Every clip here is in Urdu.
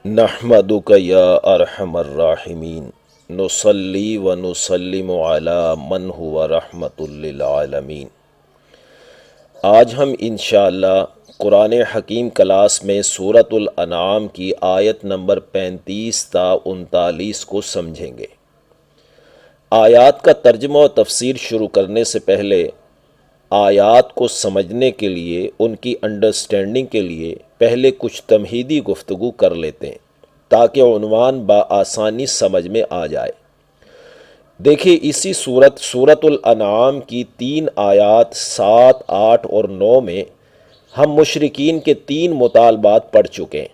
نحمدک یا ارحم الراحمین نصلی و نسلم علی من هو رحمت للعالمین۔ آج ہم انشاءاللہ قرآن حکیم کلاس میں سورۃ الانعام کی آیت نمبر 35 تا 39 کو سمجھیں گے۔ آیات کا ترجمہ و تفسیر شروع کرنے سے پہلے آیات کو سمجھنے کے لیے، ان کی انڈرسٹینڈنگ کے لیے پہلے کچھ تمہیدی گفتگو کر لیتے ہیں تاکہ عنوان بآسانی سمجھ میں آ جائے۔ دیکھیے اسی سورۃ الانعام کی 3 آیات 7، 8 اور 9 میں ہم مشرکین کے 3 مطالبات پڑھ چکے ہیں۔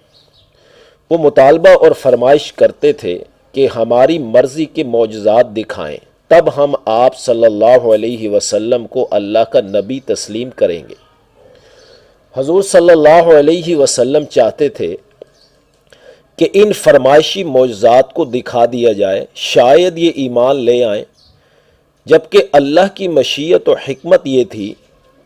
وہ مطالبہ اور فرمائش کرتے تھے کہ ہماری مرضی کے معجزات دکھائیں، تب ہم آپ صلی اللہ علیہ وسلم کو اللہ کا نبی تسلیم کریں گے۔ حضور صلی اللہ علیہ وسلم چاہتے تھے کہ ان فرمائشی معجزات کو دکھا دیا جائے، شاید یہ ایمان لے آئیں، جبکہ اللہ کی مشیت و حکمت یہ تھی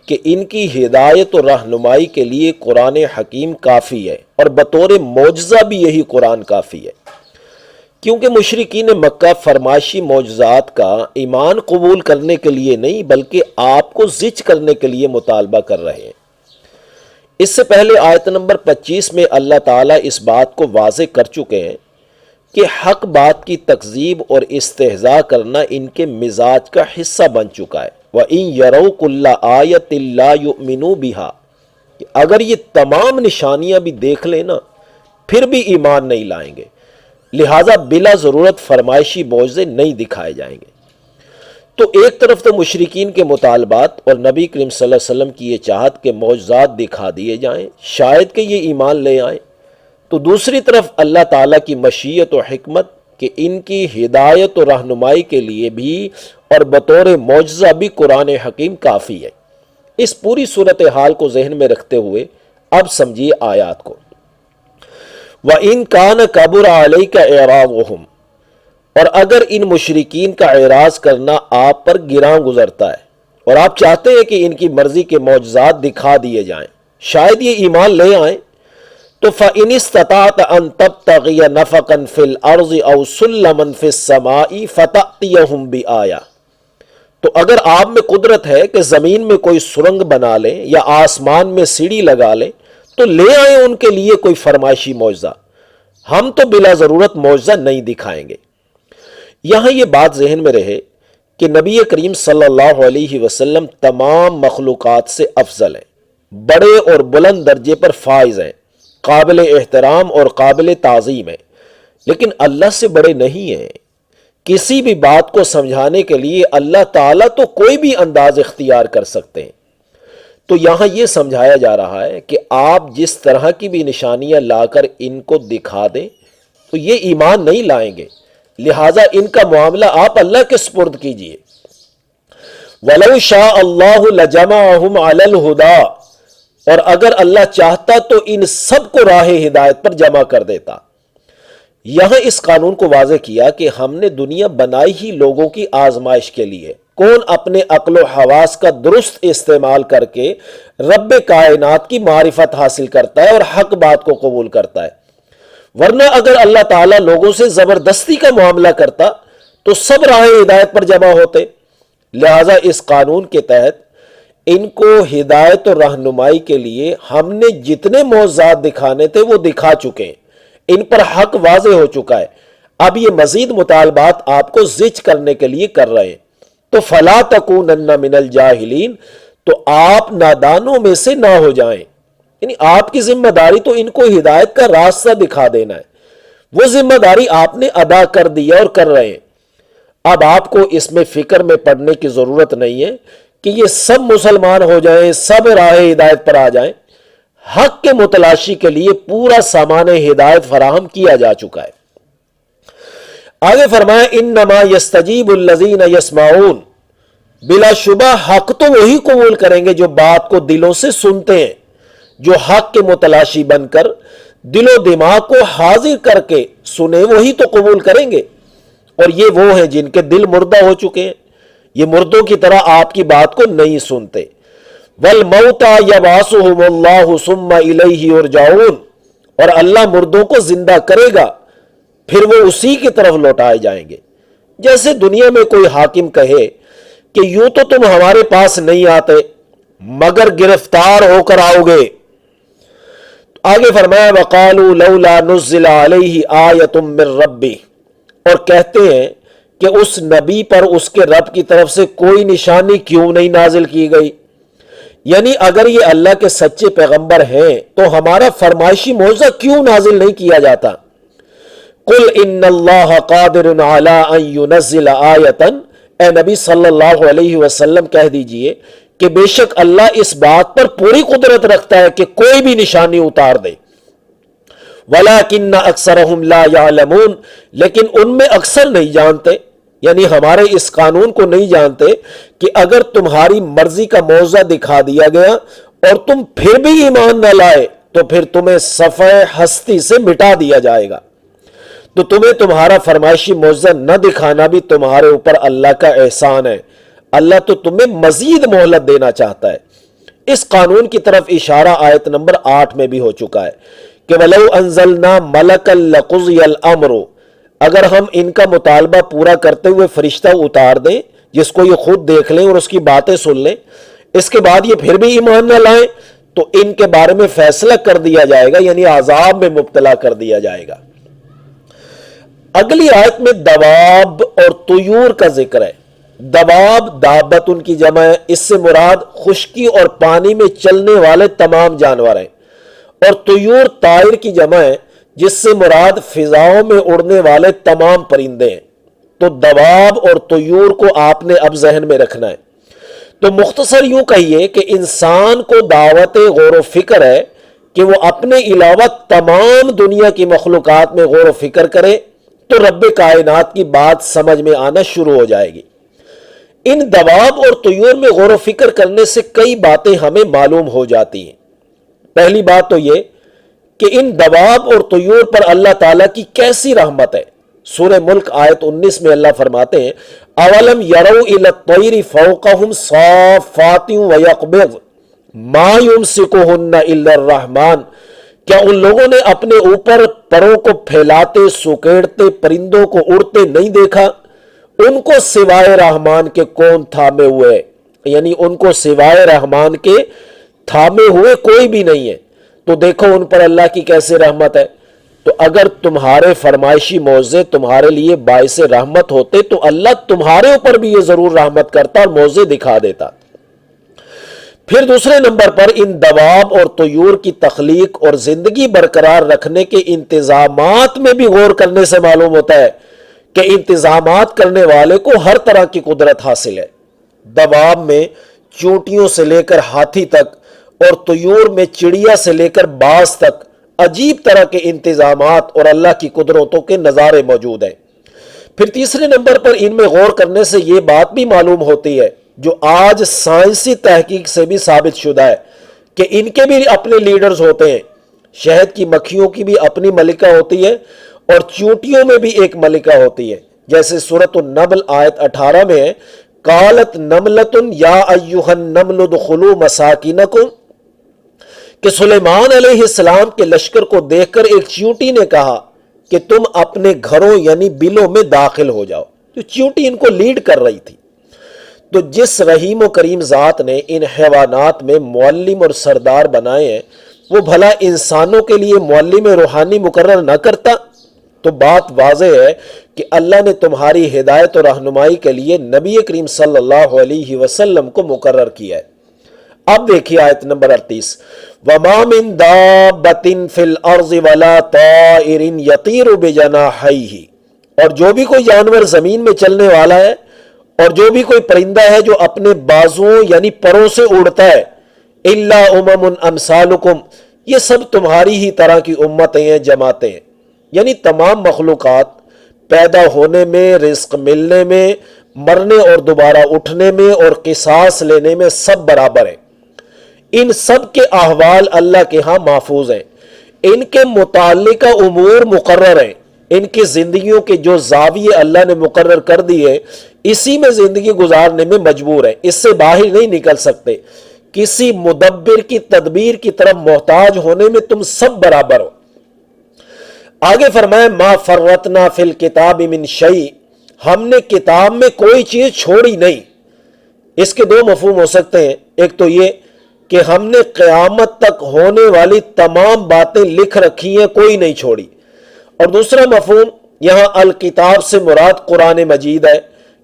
کہ ان کی ہدایت و رہنمائی کے لیے قرآن حکیم کافی ہے، اور بطور معجزہ بھی یہی قرآن کافی ہے، کیونکہ مشرکین مکہ فرمائشی معجزات کا ایمان قبول کرنے کے لیے نہیں بلکہ آپ کو زج کرنے کے لیے مطالبہ کر رہے ہیں۔ اس سے پہلے آیت نمبر 25 میں اللہ تعالیٰ اس بات کو واضح کر چکے ہیں کہ حق بات کی تکذیب اور استہزاء کرنا ان کے مزاج کا حصہ بن چکا ہے۔ وَإِن يَرَوْا كُلَّ آيَةٍ لَا يُؤْمِنُوا بِهَا، کہ اگر یہ تمام نشانیاں بھی دیکھ لیں نا پھر بھی ایمان نہیں لائیں گے، لہٰذا بلا ضرورت فرمائشی معجزے نہیں دکھائے جائیں گے۔ تو ایک طرف تو مشرکین کے مطالبات اور نبی کریم صلی اللہ علیہ وسلم کی یہ چاہت کہ معجزات دکھا دیے جائیں، شاید کہ یہ ایمان لے آئیں، تو دوسری طرف اللہ تعالیٰ کی مشیت و حکمت کہ ان کی ہدایت و رہنمائی کے لیے بھی اور بطور معجزہ بھی قرآن حکیم کافی ہے۔ اس پوری صورتحال کو ذہن میں رکھتے ہوئے اب سمجھیے آیات کو۔ وَإِن كَانَ كَبُرَ عَلَيْكَ إِعْرَاضُهُمْ، اور اگر ان مشرکین کا اعراض کرنا آپ پر گراں گزرتا ہے اور آپ چاہتے ہیں کہ ان کی مرضی کے معجزات دکھا دیے جائیں، شاید یہ ایمان لے آئیں، تو فَإِنِ اسْتَطَعْتَ أَن تَبْتَغِيَ نَفَقًا فِي الْأَرْضِ أَوْ سُلَّمًا فِي السَّمَاءِ فَتَأْتِيَهُمْ بِآيَةٍ، تو اگر آپ میں قدرت ہے کہ زمین میں کوئی سرنگ بنا لیں یا آسمان میں سیڑھی لگا لیں تو لے آئیں ان کے لیے کوئی فرمائشی معجزہ، ہم تو بلا ضرورت معجزہ نہیں دکھائیں گے۔ یہاں یہ بات ذہن میں رہے کہ نبی کریم صلی اللہ علیہ وسلم تمام مخلوقات سے افضل ہیں، بڑے اور بلند درجے پر فائز ہیں، قابل احترام اور قابل تعظیم ہیں، لیکن اللہ سے بڑے نہیں ہیں۔ کسی بھی بات کو سمجھانے کے لیے اللہ تعالیٰ تو کوئی بھی انداز اختیار کر سکتے ہیں۔ تو یہاں یہ سمجھایا جا رہا ہے کہ آپ جس طرح کی بھی نشانیاں لا کر ان کو دکھا دیں تو یہ ایمان نہیں لائیں گے، لہٰذا ان کا معاملہ آپ اللہ کے سپرد کیجئے۔ وَلَوْ شَاءَ اللَّهُ لَجَمَعَهُمْ عَلَى الْهُدَىٰ، اور اگر اللہ چاہتا تو ان سب کو راہ ہدایت پر جمع کر دیتا۔ یہاں اس قانون کو واضح کیا کہ ہم نے دنیا بنائی ہی لوگوں کی آزمائش کے لیے۔ کون اپنے عقل و حواس کا درست استعمال کر کے رب کائنات کی معرفت حاصل کرتا ہے اور حق بات کو قبول کرتا ہے، ورنہ اگر اللہ تعالیٰ لوگوں سے زبردستی کا معاملہ کرتا تو سب راہ ہدایت پر جمع ہوتے۔ لہٰذا اس قانون کے تحت ان کو ہدایت و رہنمائی کے لیے ہم نے جتنے معجزات دکھانے تھے وہ دکھا چکے ہیں، ان پر حق واضح ہو چکا ہے۔ اب یہ مزید مطالبات آپ کو زج کرنے کے لیے کر رہے ہیں، تو فَلَا تَكُونَنَّ مِنَ الْجَاهِلِينَ، تو آپ نادانوں میں سے نہ ہو جائیں، یعنی آپ کی ذمہ داری تو ان کو ہدایت کا راستہ دکھا دینا ہے، وہ ذمہ داری آپ نے ادا کر دیا اور کر رہے ہیں۔ اب آپ کو اس میں فکر میں پڑنے کی ضرورت نہیں ہے کہ یہ سب مسلمان ہو جائیں، سب راہ ہدایت پر آ جائیں۔ حق کے متلاشی کے لیے پورا سامان ہدایت فراہم کیا جا چکا ہے۔ آگے فرمایا انما یستجیب الذین یسمعون، بلا شبہ حق تو وہی قبول کریں گے جو بات کو دلوں سے سنتے ہیں، جو حق کے متلاشی بن کر دل و دماغ کو حاضر کر کے سنے وہی تو قبول کریں گے، اور یہ وہ ہیں جن کے دل مردہ ہو چکے ہیں، یہ مردوں کی طرح آپ کی بات کو نہیں سنتے۔ وَالْمَوْتَى يَبْعَثُهُمُ اللَّهُ ثُمَّ إِلَيْهِ يُرْجَعُونَ، اور اللہ مردوں کو زندہ کرے گا، پھر وہ اسی کی طرف لوٹائے جائیں گے۔ جیسے دنیا میں کوئی حاکم کہے کہ یوں تو تم ہمارے پاس نہیں آتے مگر گرفتار ہو کر آؤ گے۔ آگے فرمایا وَقَالُوا لَوْلَا نُزِّلَ عَلَيْهِ آیَةٌ مِّن رَّبِّهِ، اور کہتے ہیں کہ اس نبی پر اس کے رب کی طرف سے کوئی نشانی کیوں نہیں نازل کی گئی؟ یعنی اگر یہ اللہ کے سچے پیغمبر ہیں تو ہمارا فرمائشی معجزہ کیوں نازل نہیں کیا جاتا؟ قُلْ إِنَّ اللَّهَ قَادِرٌ عَلَىٰ أَن يُنَزِّلَ آیَةً، اے نبی صلی اللہ علیہ وسلم کہہ دیجئے کہ بے شک اللہ اس بات پر پوری قدرت رکھتا ہے کہ کوئی بھی نشانی اتار دے۔ وَلَٰكِنَّ أَكْثَرَهُمْ لَا يَعْلَمُونَ، لیکن ان میں اکثر نہیں جانتے، یعنی ہمارے اس قانون کو نہیں جانتے کہ اگر تمہاری مرضی کا معجزہ دکھا دیا گیا اور تم پھر بھی ایمان نہ لائے تو پھر تمہیں صفحہ ہستی سے مٹا دیا جائے گا۔ تو تمہیں تمہارا فرمائشی معجزہ نہ دکھانا بھی تمہارے اوپر اللہ کا احسان ہے، اللہ تو تمہیں مزید مہلت دینا چاہتا ہے۔ اس قانون کی طرف اشارہ آیت نمبر 8 میں بھی ہو چکا ہے کہ وَلَوْ أَنزَلْنَا مَلَكًا لَقُضِيَ الْأَمْرُ، اگر ہم ان کا مطالبہ پورا کرتے ہوئے فرشتہ اتار دیں جس کو یہ خود دیکھ لیں اور اس کی باتیں سن لیں، اس کے بعد یہ پھر بھی ایمان نہ لائیں تو ان کے بارے میں فیصلہ کر دیا جائے گا، یعنی عذاب میں مبتلا کر دیا جائے گا۔ اگلی آیت میں دواب اور طیور کا ذکر ہے۔ دواب دابت ان کی جمع ہے، اس سے مراد خشکی اور پانی میں چلنے والے تمام جانور ہیں، اور طیور طائر کی جمع ہے جس سے مراد فضاؤں میں اڑنے والے تمام پرندے ہیں۔ تو دواب اور طیور کو آپ نے اب ذہن میں رکھنا ہے۔ تو مختصر یوں کہیے کہ انسان کو دعوت غور و فکر ہے کہ وہ اپنے علاوہ تمام دنیا کی مخلوقات میں غور و فکر کرے تو رب کائنات کی بات سمجھ میں آنا شروع ہو جائے گی۔ ان دواب اور طیور میں غور و فکر کرنے سے کئی باتیں ہمیں معلوم ہو جاتی ہیں۔ پہلی بات تو یہ کہ ان دواب اور طیور پر اللہ تعالیٰ کی کیسی رحمت ہے۔ سورہ ملک آیت 19 میں اللہ فرماتے ہیں اولم یروا الی الطیر فوقہم صافات ویقبض ما یمسکہن الا الرحمن، کیا ان لوگوں نے اپنے اوپر پروں کو پھیلاتے سکیڑتے پرندوں کو اڑتے نہیں دیکھا؟ ان کو سوائے رحمان کے کون تھامے ہوئے، یعنی ان کو سوائے رحمان کے تھامے ہوئے کوئی بھی نہیں ہے۔ تو دیکھو ان پر اللہ کی کیسے رحمت ہے۔ تو اگر تمہارے فرمائشی معجزے تمہارے لیے باعث رحمت ہوتے تو اللہ تمہارے اوپر بھی یہ ضرور رحمت کرتا اور معجزے دکھا دیتا۔ پھر دوسرے نمبر پر ان دواب اور طیور کی تخلیق اور زندگی برقرار رکھنے کے انتظامات میں بھی غور کرنے سے معلوم ہوتا ہے کہ انتظامات کرنے والے کو ہر طرح کی قدرت حاصل ہے۔ دواب میں چونٹیوں سے لے کر ہاتھی تک اور طیور میں چڑیا سے لے کر باز تک عجیب طرح کے انتظامات اور اللہ کی قدرتوں کے نظارے موجود ہیں۔ پھر تیسرے نمبر پر ان میں غور کرنے سے یہ بات بھی معلوم ہوتی ہے جو آج سائنسی تحقیق سے بھی ثابت شدہ ہے کہ ان کے بھی اپنے لیڈرز ہوتے ہیں۔ شہد کی مکھیوں کی بھی اپنی ملکہ ہوتی ہے اور چونٹیوں میں بھی ایک ملکہ ہوتی ہے، جیسے سورۃ النمل آیت 18 میں ہے قالت نملۃ یا ایھا النمل ادخلوا مساکنکم، کہ سلیمان علیہ السلام کے لشکر کو دیکھ کر ایک چیونٹی نے کہا کہ تم اپنے گھروں یعنی بلوں میں داخل ہو جاؤ۔ جو چیونٹی ان کو لیڈ کر رہی تھی۔ تو جس رحیم و کریم ذات نے ان حیوانات میں معلم اور سردار بنائے ہیں وہ بھلا انسانوں کے لیے معلم روحانی مقرر نہ کرتا؟ تو بات واضح ہے کہ اللہ نے تمہاری ہدایت اور رہنمائی کے لیے نبی کریم صلی اللہ علیہ وسلم کو مقرر کیا ہے۔ اب دیکھیے آیت نمبر 38 وَمَا مِن دَابَّةٍ فِي الْأَرْضِ وَلَا طَائِرٍ يَطِيرُ بِجَنَاحَيْهِ، اور جو بھی کوئی جانور زمین میں چلنے والا ہے اور جو بھی کوئی پرندہ ہے جو اپنے بازوؤں یعنی پروں سے اڑتا ہے إِلَّا أُمَمٌ أَمْثَالُكُمْ، یہ سب تمہاری ہی طرح کی امتیں ہیں، جماعتیں ہیں، یعنی تمام مخلوقات پیدا ہونے میں، رزق ملنے میں، مرنے اور دوبارہ اٹھنے میں اور قصاص لینے میں سب برابر ہیں۔ ان سب کے احوال اللہ کے ہاں محفوظ ہیں، ان کے متعلقہ امور مقرر ہیں، ان کی زندگیوں کے جو زاویے اللہ نے مقرر کر دیے اسی میں زندگی گزارنے میں مجبور ہیں، اس سے باہر نہیں نکل سکتے۔ کسی مدبر کی تدبیر کی طرف محتاج ہونے میں تم سب برابر ہو۔ آگے فرمایا ما فرطنا فی الکتاب من شیء، ہم نے کتاب میں کوئی چیز چھوڑی نہیں۔ اس کے دو مفہوم ہو سکتے ہیں، ایک تو یہ کہ ہم نے قیامت تک ہونے والی تمام باتیں لکھ رکھی ہیں، کوئی نہیں چھوڑی، اور دوسرا مفہوم یہاں الکتاب سے مراد قرآن مجید ہے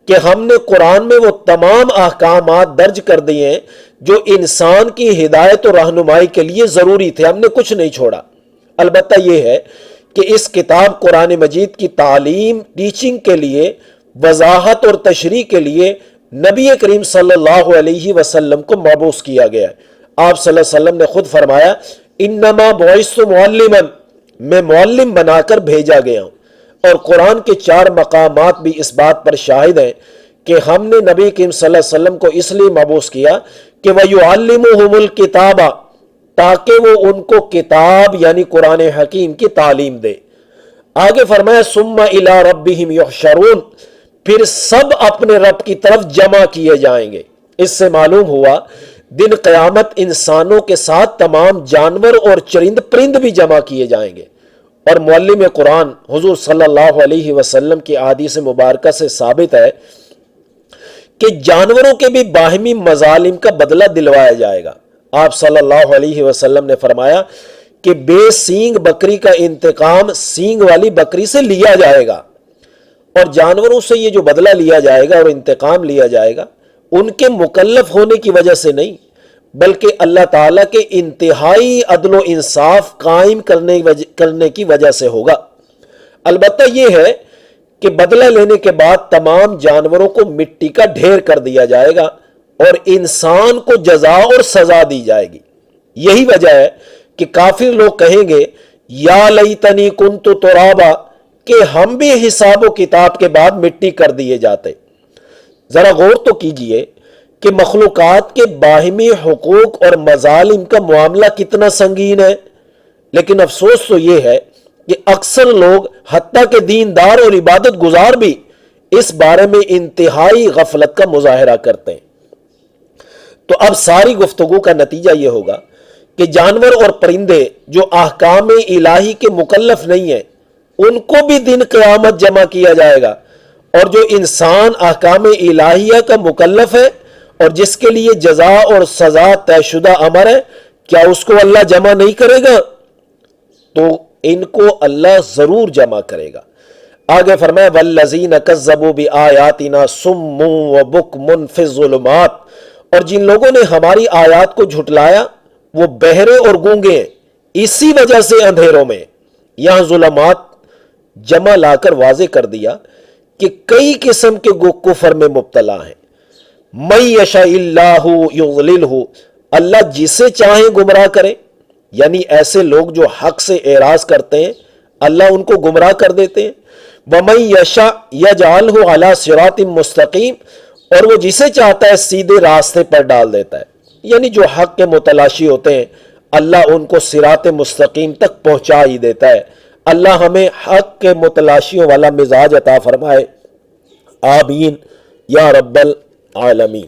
کہ ہم نے قرآن میں وہ تمام احکامات درج کر دیے ہیں جو انسان کی ہدایت و رہنمائی کے لیے ضروری تھے، ہم نے کچھ نہیں چھوڑا۔ البتہ یہ ہے کہ اس کتاب قرآن مجید کی تعلیم ٹیچنگ کے لیے، وضاحت اور تشریح کے لیے نبی کریم صلی اللہ علیہ وسلم کو مبعوث کیا گیا ہے۔ آپ صلی اللہ علیہ وسلم نے خود فرمایا انما بعثت معلما، میں معلم بنا کر بھیجا گیا ہوں، اور قرآن کے 4 مقامات بھی اس بات پر شاہد ہیں کہ ہم نے نبی کریم صلی اللہ علیہ وسلم کو اس لیے مبعوث کیا کہ وَيُعَلِّمُهُمُ الْكِتَابَ، تاکہ وہ ان کو کتاب یعنی قرآن حکیم کی تعلیم دے۔ آگے فرمایا ثُمَّ إِلَىٰ رَبِّهِمْ يُحْشَرُونَ، پھر سب اپنے رب کی طرف جمع کیے جائیں گے۔ اس سے معلوم ہوا دن قیامت انسانوں کے ساتھ تمام جانور اور چرند پرند بھی جمع کیے جائیں گے۔ اور معلم قرآن حضور صلی اللہ علیہ وسلم کی احادیث مبارکہ سے ثابت ہے کہ جانوروں کے بھی باہمی مظالم کا بدلہ دلوایا جائے گا۔ آپ صلی اللہ علیہ وسلم نے فرمایا کہ بے سینگ بکری کا انتقام سینگ والی بکری سے لیا جائے گا، اور جانوروں سے یہ جو بدلہ لیا جائے گا اور انتقام لیا جائے گا ان کے مکلف ہونے کی وجہ سے نہیں، بلکہ اللہ تعالیٰ کے انتہائی عدل و انصاف قائم کرنے کی وجہ سے ہوگا۔ البتہ یہ ہے کہ بدلہ لینے کے بعد تمام جانوروں کو مٹی کا ڈھیر کر دیا جائے گا اور انسان کو جزا اور سزا دی جائے گی۔ یہی وجہ ہے کہ کافر لوگ کہیں گے یا لیتنی کنت ترابا، کہ ہم بھی حساب و کتاب کے بعد مٹی کر دیے جاتے۔ ذرا غور تو کیجئے کہ مخلوقات کے باہمی حقوق اور مظالم کا معاملہ کتنا سنگین ہے، لیکن افسوس تو یہ ہے کہ اکثر لوگ حتیٰ کہ دیندار اور عبادت گزار بھی اس بارے میں انتہائی غفلت کا مظاہرہ کرتے ہیں۔ تو اب ساری گفتگو کا نتیجہ یہ ہوگا کہ جانور اور پرندے جو احکام الہی کے مکلف نہیں ہیں ان کو بھی دن قیامت جمع کیا جائے گا، اور جو انسان احکام الہیہ کا مکلف ہے اور جس کے لیے جزا اور سزا طے شدہ امر ہے، کیا اس کو اللہ جمع نہیں کرے گا؟ تو ان کو اللہ ضرور جمع کرے گا۔ آگے فرمایا وَالَّذِينَ كَذَّبُوا بِآيَاتِنَا صُمٌّ وَبُكْمٌ فِي الظُّلُمَاتِ، اور جن لوگوں نے ہماری آیات کو جھٹلایا وہ بہرے اور گونگے ہیں، اسی وجہ سے اندھیروں میں۔ یہاں ظلمات جمع لا کر واضح کر دیا کہ کئی قسم کے کفر میں مبتلا ہیں۔ مَن یشاء اللہ یضللہ، اللہ جسے چاہیں گمراہ کرے، یعنی ایسے لوگ جو حق سے اعراض کرتے ہیں اللہ ان کو گمراہ کر دیتے ہیں۔ وَمَن یشاء یجعلہ علی صراط مستقیم، اور وہ جسے چاہتا ہے سیدھے راستے پر ڈال دیتا ہے، یعنی جو حق کے متلاشی ہوتے ہیں اللہ ان کو صراط مستقیم تک پہنچا ہی دیتا ہے۔ اللہ ہمیں حق کے متلاشیوں والا مزاج عطا فرمائے، آمین یا رب العالمین۔